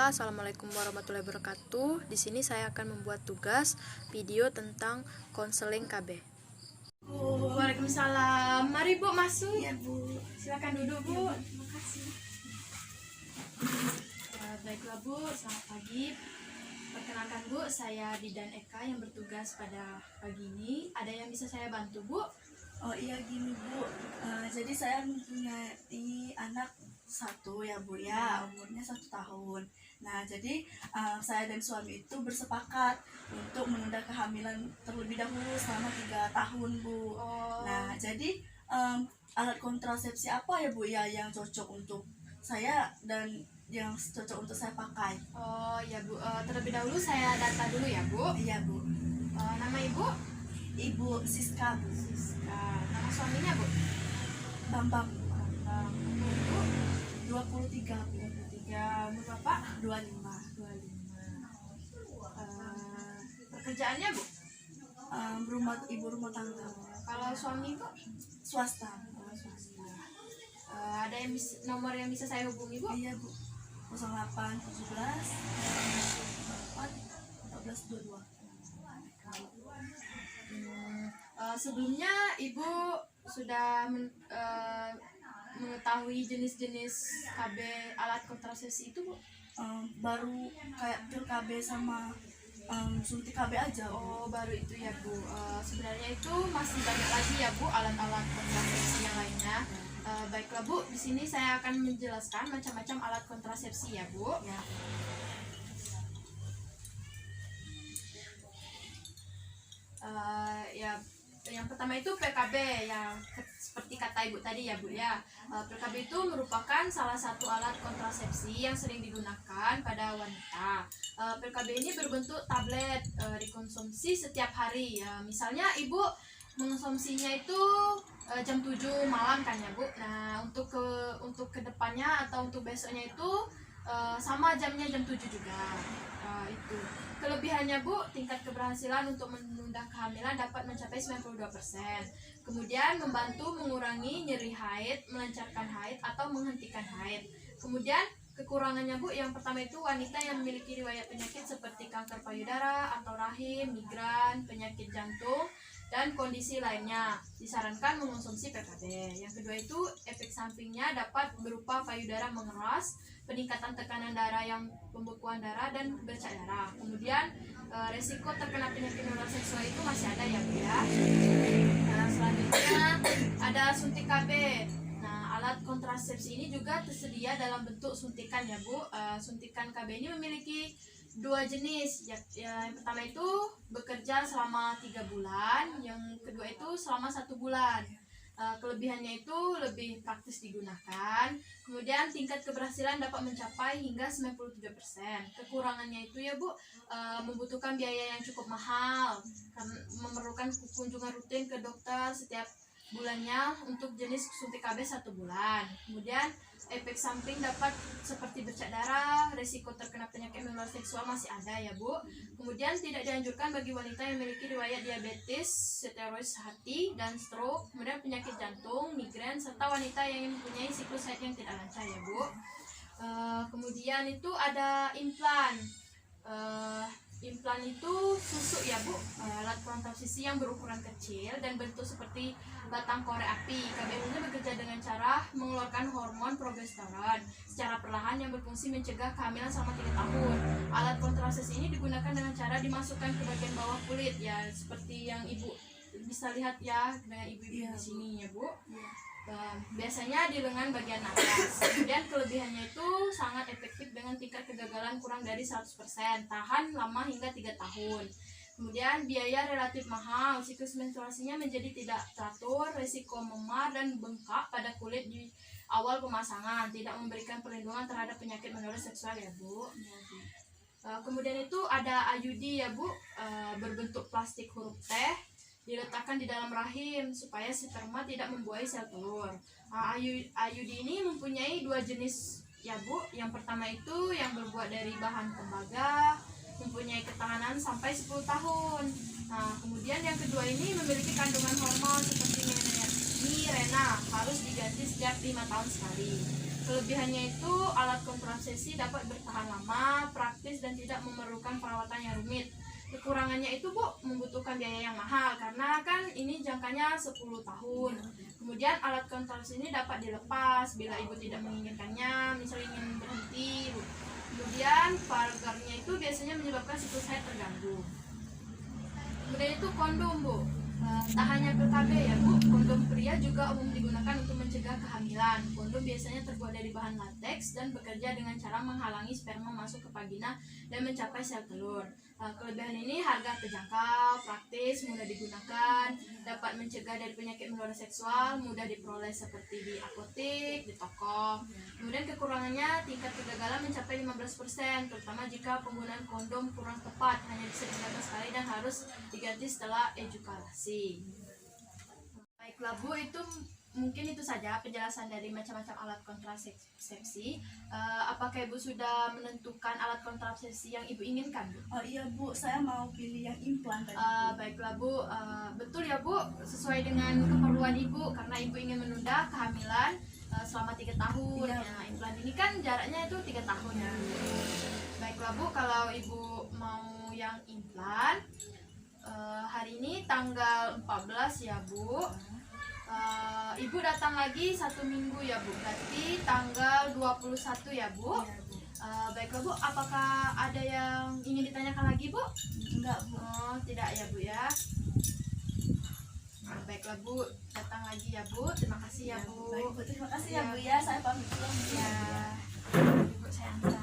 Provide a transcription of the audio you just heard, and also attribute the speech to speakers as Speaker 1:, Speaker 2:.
Speaker 1: Assalamualaikum warahmatullahi wabarakatuh. Di sini saya akan membuat tugas video tentang konseling KB.
Speaker 2: Waalaikumsalam. Mari Bu masuk.
Speaker 3: Ya Bu.
Speaker 2: Silakan duduk Bu.
Speaker 3: Ya, Bu. Terima kasih.
Speaker 2: Baiklah Bu, selamat pagi. Perkenalkan Bu, saya Didan Eka yang bertugas pada pagi ini. Ada yang bisa saya bantu Bu?
Speaker 3: Oh iya gini Bu, jadi saya mempunyai anak satu ya Bu ya, umurnya 1 tahun. Nah jadi saya dan suami itu bersepakat untuk menunda kehamilan terlebih dahulu selama 3 tahun Bu. Nah jadi alat kontrasepsi apa ya Bu ya yang cocok untuk saya dan yang cocok untuk saya pakai?
Speaker 2: Oh ya Bu, terlebih dahulu saya data dulu ya Bu.
Speaker 3: Iya Bu.
Speaker 2: Nama Ibu?
Speaker 3: Ibu Siska Bu.
Speaker 2: Siska. Nama suaminya Bu?
Speaker 3: Bambang.
Speaker 2: Umur Ibu?
Speaker 3: 23 Bu.
Speaker 2: 23. Umur Bapak?
Speaker 3: 25.
Speaker 2: 25. Pekerjaannya Bu?
Speaker 3: Ibu rumah tangga.
Speaker 2: Kalau suami Bu?
Speaker 3: Swasta.
Speaker 2: Swasta. Ada yang nomor yang bisa saya hubungi Bu?
Speaker 3: Iya Bu. 08 17 4 14 22.
Speaker 2: Sebelumnya Ibu sudah mengetahui jenis-jenis KB alat kontrasepsi itu Bu?
Speaker 3: Baru kayak pil KB sama suntik KB aja Bu.
Speaker 2: Oh baru itu ya Bu. Sebenarnya itu masih banyak lagi ya Bu alat-alat kontrasepsi yang lainnya. Baiklah Bu, di sini saya akan menjelaskan macam-macam alat kontrasepsi ya Bu.
Speaker 3: Ya.
Speaker 2: Yang pertama itu PKB yang seperti kata Ibu tadi ya Bu ya. PKB itu merupakan salah satu alat kontrasepsi yang sering digunakan pada wanita. PKB ini berbentuk tablet, dikonsumsi setiap hari ya. Misalnya Ibu mengonsumsinya itu jam 7 malam kan ya Bu. Nah, untuk kedepannya atau untuk besoknya itu sama jamnya jam 7 juga. Itu. Kelebihannya Bu, tingkat keberhasilan untuk menunda kehamilan dapat mencapai 92%. Kemudian membantu mengurangi nyeri haid, melancarkan haid atau menghentikan haid. Kemudian kekurangannya Bu, yang pertama itu wanita yang memiliki riwayat penyakit seperti kanker payudara atau rahim, migran, penyakit jantung, dan kondisi lainnya disarankan mengonsumsi PKB. Yang kedua itu efek sampingnya dapat berupa payudara mengeras, peningkatan tekanan darah yang pembekuan darah dan bercak darah. Kemudian resiko terkena penyakit menular seksual itu masih ada ya Bu ya. Nah, selanjutnya ada suntik KB. Nah, alat kontrasepsi ini juga tersedia dalam bentuk suntikan ya Bu. Suntikan KB ini memiliki 2 jenis. Yang pertama itu bekerja selama 3 bulan, yang kedua itu selama 1 bulan. Kelebihannya itu lebih praktis digunakan. Kemudian tingkat keberhasilan dapat mencapai hingga 93%. Kekurangannya itu ya Bu, membutuhkan biaya yang cukup mahal, memerlukan kunjungan rutin ke dokter setiap bulannya untuk jenis suntik KB 1 bulan. Kemudian efek samping dapat seperti bercak darah, resiko terkena penyakit menular seksual masih ada ya Bu. Kemudian tidak dianjurkan bagi wanita yang memiliki riwayat diabetes, steroid hati dan stroke, kemudian penyakit jantung, migran, serta wanita yang mempunyai siklus haid yang tidak lancar ya Bu. Kemudian itu ada implan. Implan itu susuk ya Bu, alat kontrasepsi yang berukuran kecil dan bentuk seperti batang korek api. KB ini bekerja dengan cara mengeluarkan hormon progesteron secara perlahan yang berfungsi mencegah kehamilan selama 3 tahun. Alat kontrasepsi ini digunakan dengan cara dimasukkan ke bagian bawah kulit ya, seperti yang Ibu bisa lihat ya dengan ibu-ibu di sini ya Bu. Biasanya di lengan bagian atas. Kemudian kelebihannya itu sangat efektif dengan tingkat kegagalan kurang dari 100%, tahan lama hingga 3 tahun. Kemudian biaya relatif mahal, siklus menstruasinya menjadi tidak teratur, resiko memar dan bengkak pada kulit di awal pemasangan, tidak memberikan perlindungan terhadap penyakit menular seksual ya Bu. Kemudian itu ada IUD ya Bu, berbentuk plastik huruf T, diletakkan di dalam rahim supaya sperma tidak membuahi sel telur. IUD ini mempunyai 2 jenis ya Bu. Yang pertama itu yang berbuat dari bahan tembaga, mempunyai ketahanan sampai 10 tahun. Nah, kemudian yang kedua ini memiliki kandungan hormon seperti Mirena, harus diganti setiap 5 tahun sekali. Kelebihannya itu alat kontrasepsi dapat bertahan lama, praktis dan tidak memerlukan perawatan yang rumit. Kekurangannya itu Bu, membutuhkan biaya yang mahal karena kan ini jangkanya 10 tahun. Kemudian alat kontrasepsi ini dapat dilepas bila ibu tidak menginginkannya, misalnya ingin berhenti Bu. Kemudian pagarnya itu biasanya menyebabkan siklus haid terganggu. Kemudian itu kondom Bu. Tak hanya PKB ya Bu, kondom pria juga umum digunakan untuk mencegah kehamilan. Kondom biasanya terbuat dari bahan lateks dan bekerja dengan cara menghalangi sperma masuk ke vagina dan mencapai sel telur. Kelebihan ini harga terjangkau, praktis, mudah digunakan, dapat mencegah dari penyakit menular seksual, mudah diperoleh seperti di apotek, di toko. Kemudian kekurangannya tingkat kegagalan mencapai 15%, terutama jika penggunaan kondom kurang tepat, hanya bisa digunakan sekali dan harus diganti setelah ejakulasi. Baiklah Bu, itu mungkin itu saja penjelasan dari macam-macam alat kontrasepsi. Apakah Ibu sudah menentukan alat kontrasepsi yang Ibu inginkan Bu?
Speaker 3: Oh iya Bu, saya mau pilih yang implan tadi.
Speaker 2: Baiklah Bu, betul ya Bu, sesuai dengan keperluan Ibu karena Ibu ingin menunda kehamilan selama 3 tahun.
Speaker 3: Iya.
Speaker 2: Nah, implan ini kan jaraknya itu 3 tahun ya. Baiklah Bu, kalau Ibu mau yang implan, hari ini tanggal 14 ya Bu. Ibu datang lagi 1 minggu ya Bu, berarti tanggal 21 ya Bu.
Speaker 3: Iya, Bu.
Speaker 2: Baiklah Bu, apakah ada yang ingin ditanyakan lagi Bu?
Speaker 3: Enggak Bu.
Speaker 2: Oh, tidak ya Bu ya. Baiklah Bu, datang lagi ya Bu. Terima kasih ya Bu.
Speaker 3: Baik Bu, terima kasih ya
Speaker 2: Iya.
Speaker 3: Bu ya. Saya pamit dulu Bu.
Speaker 2: Ya. Bu, saya antar.